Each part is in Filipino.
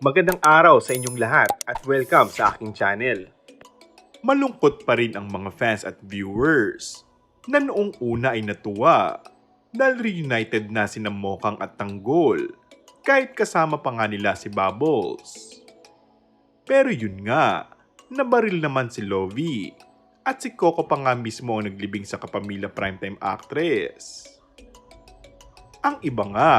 Magandang araw sa inyong lahat at welcome sa aking channel. Malungkot pa rin ang mga fans at viewers na noong una ay natuwa dahil reunited na sina Mokang at Tanggol kahit kasama pa nga nila si Bubbles. Pero yun nga, nabaril naman si Lovie at si Coco pa nga mismo ang naglibing sa kapamilya primetime actress. Ang iba nga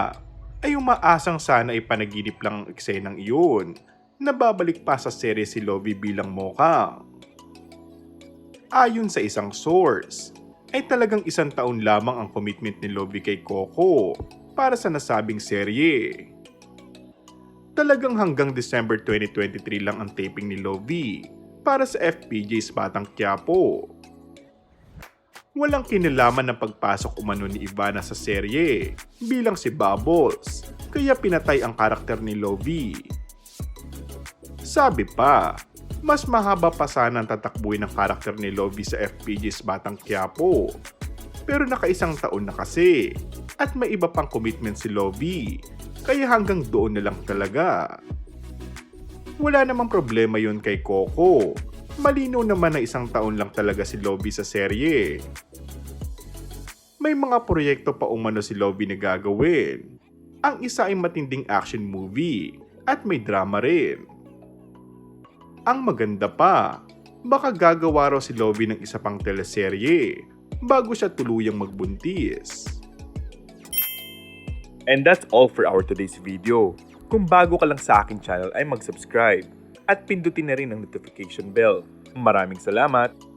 ay umaasang sana ay panaginip lang ang eksenang iyon na babalik pa sa serye si Lovie bilang Mokang. Ayon sa isang source, ay talagang 1 taon lamang ang commitment ni Lovie kay Coco para sa nasabing serye. Talagang hanggang December 2023 lang ang taping ni Lovie para sa FPJ's Batang Quiapo. Walang kinalaman ng pagpasok umano ni Ivana sa serye bilang si Bubbles, kaya pinatay ang karakter ni Lovie. Sabi pa, mas mahaba pa sana ang tatakbuhin ng karakter ni Lovie sa FPJ's Batang Quiapo. Pero naka-1 taon na kasi at may iba pang commitment si Lovie, kaya hanggang doon na lang talaga. Wala namang problema yun kay Coco. Malinaw naman na 1 taon lang talaga si Lovie sa serye. May mga proyekto pa umano si Lovie na gagawin. Ang isa ay matinding action movie at may drama rin. Ang maganda pa, baka gagawa raw si Lovie ng isa pang teleserye bago siya tuluyang magbuntis. And that's all for our today's video. Kung bago ka lang sa aking channel ay mag-subscribe at pindutin na rin ang notification bell. Maraming salamat!